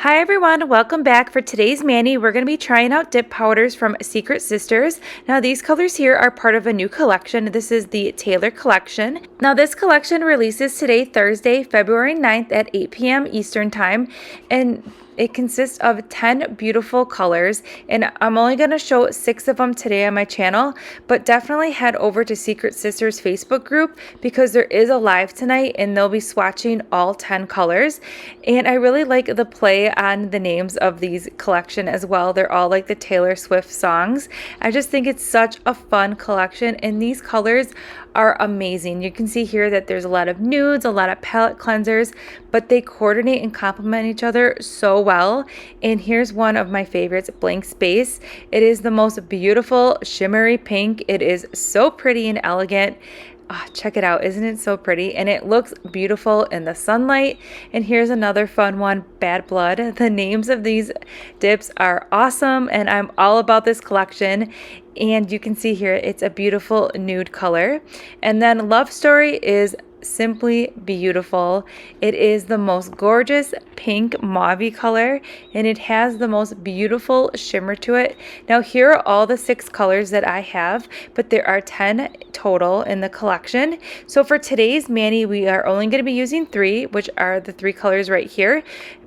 Hi everyone, welcome back. For today's mani, we're going to be trying out dip powders from Secret Sisters. Now these colors here are part of a new collection. This is the Taylor collection. Now this collection releases today, Thursday, February 9th at 8 p.m. Eastern Time, and it consists of 10 beautiful colors, and I'm only going to show 6 of them today on my channel, but definitely head over to Secret Sisters Facebook group because there is a live tonight and they'll be swatching all 10 colors. And I really like the play on the names of these collection as well. They're all like the Taylor Swift songs. I just think it's such a fun collection, and these colors are amazing. You can see here that there's a lot of nudes, a lot of palette cleansers, but they coordinate and complement each other so well. And here's one of my favorites, Blank Space. It is the most beautiful shimmery pink. It is so pretty and elegant. Oh, check it out. Isn't it so pretty? And it looks beautiful in the sunlight. And here's another fun one, Bad Blood. The names of these dips are awesome, and I'm all about this collection. And you can see here, it's a beautiful nude color. And then Love Story is simply beautiful. It is the most gorgeous pink mauve color, and it has the most beautiful shimmer to it. Now here are all the 6 colors that I have, but there are 10 total in the collection. So for today's mani, we are only going to be using 3, which are the 3 colors right here.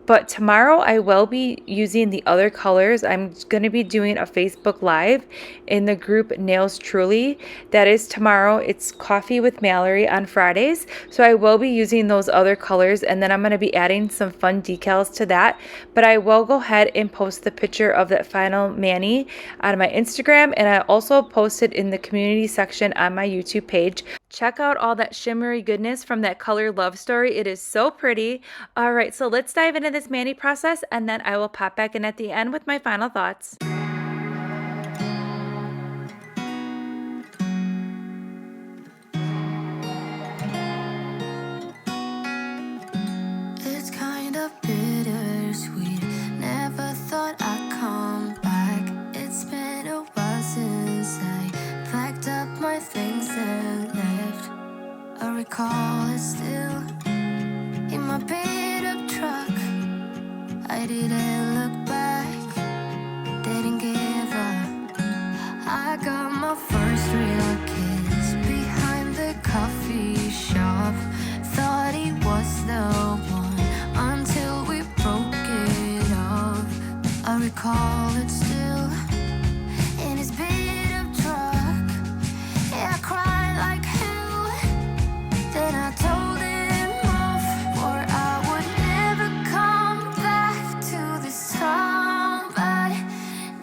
But tomorrow I will be using the other colors. I'm going to be doing a Facebook Live in the group Nails Truly. That is tomorrow. It's Coffee with Mallory on Fridays. So I will be using those other colors, and then I'm going to be adding some fun decals to that. But I will go ahead and post the picture of that final mani on my Instagram, and I also post it in the community section on my YouTube page. Check out all that shimmery goodness from that color Love Story. It is so pretty. All right, so let's dive into this mani process, and then I will pop back in at the end with my final thoughts. It's kind of bittersweet. Never thought I'd come back. It's been a while since I packed up my things and left. I recall it still in my beat-up truck. I didn't look back, didn't give up. I got my first real kiss behind the coffee shop. Thought he was the one until we broke it off. I recall it still in his beat-up truck. Yeah, I cried like hell. Then I told him off, or I would never come back to this town. But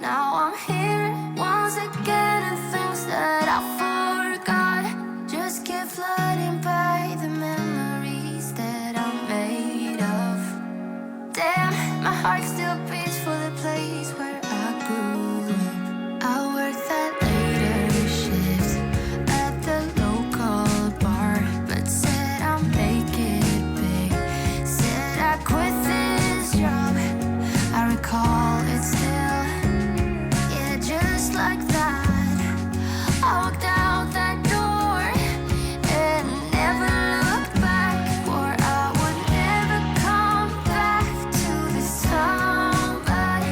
now I'm here once again, and things that I forgot just keep flooding by, the memories that I'm made of. Damn, my heart still beats for the place where I grew up. I worked that later shift at the local bar, but said I'll make it big. Said I quit this job. I recall it still, yeah, just like that. I walked out that door and never looked back, or I would never come back to this town. But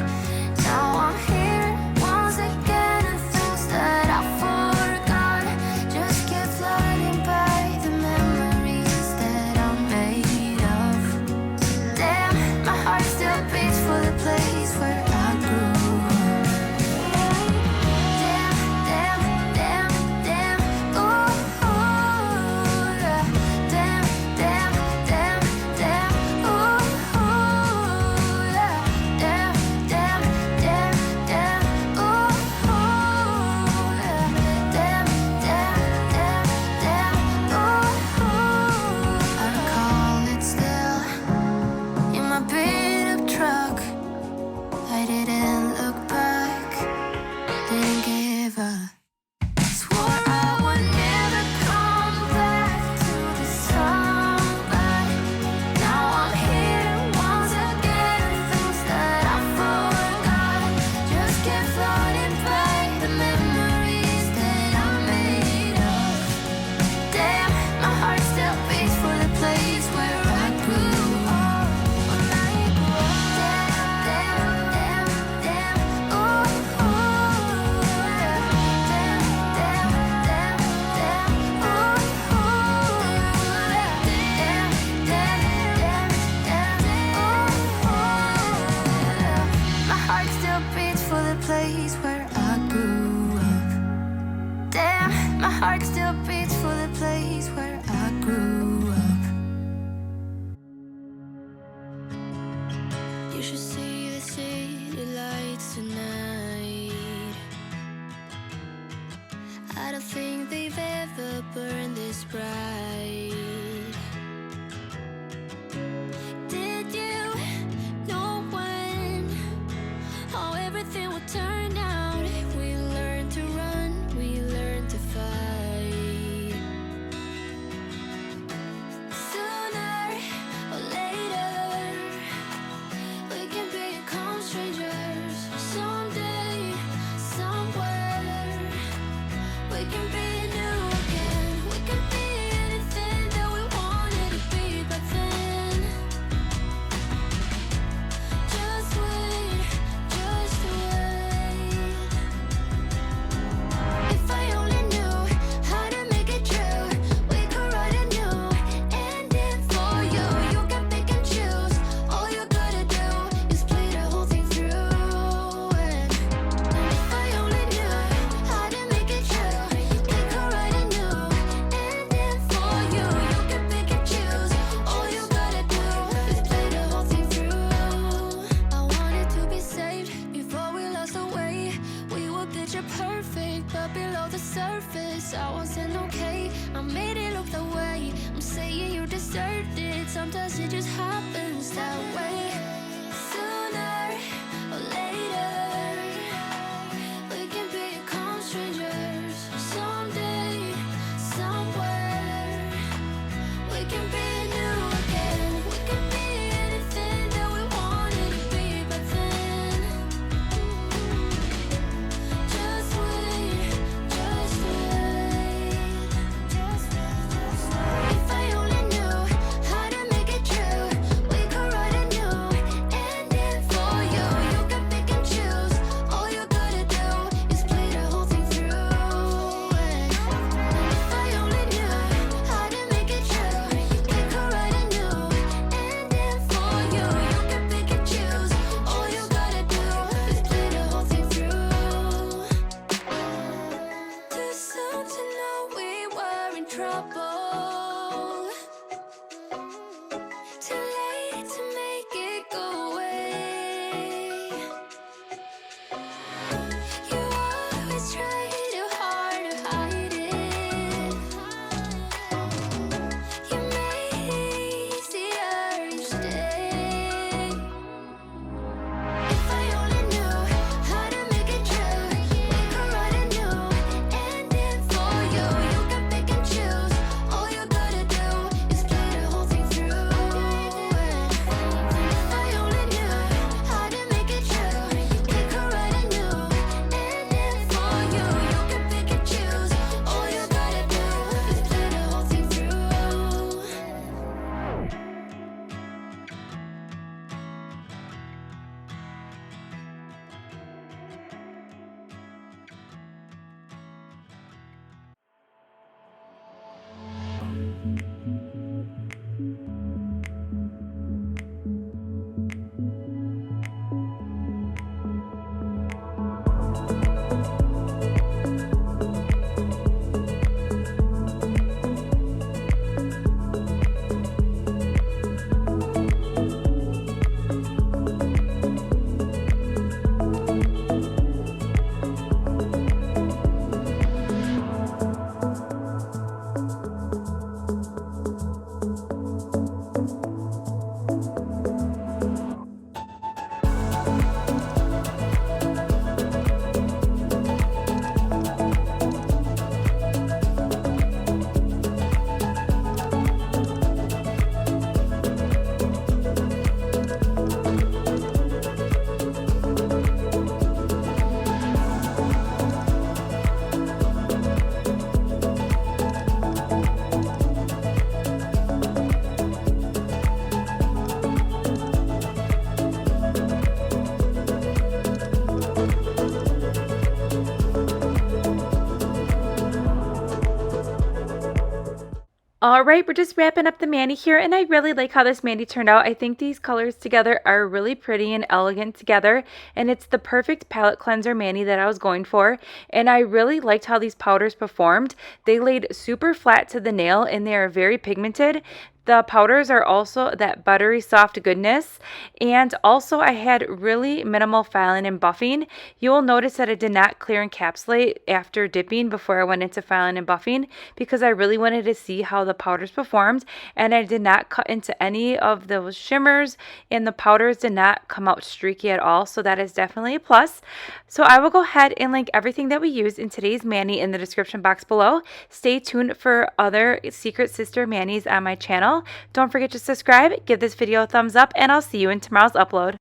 All right, we're just wrapping up the mani here, and I really like how this mani turned out. I think these colors together are really pretty and elegant together, and it's the perfect palette cleanser mani that I was going for. And I really liked how these powders performed. They laid super flat to the nail, and they are very pigmented. The powders are also that buttery soft goodness, and also I had really minimal filing and buffing. You will notice that I did not clear encapsulate after dipping before I went into filing and buffing because I really wanted to see how the powders performed, and I did not cut into any of those shimmers, and the powders did not come out streaky at all, so that is definitely a plus. So I will go ahead and link everything that we used in today's mani in the description box below. Stay tuned for other Secret Sister manis on my channel. Don't forget to subscribe, give this video a thumbs up, and I'll see you in tomorrow's upload.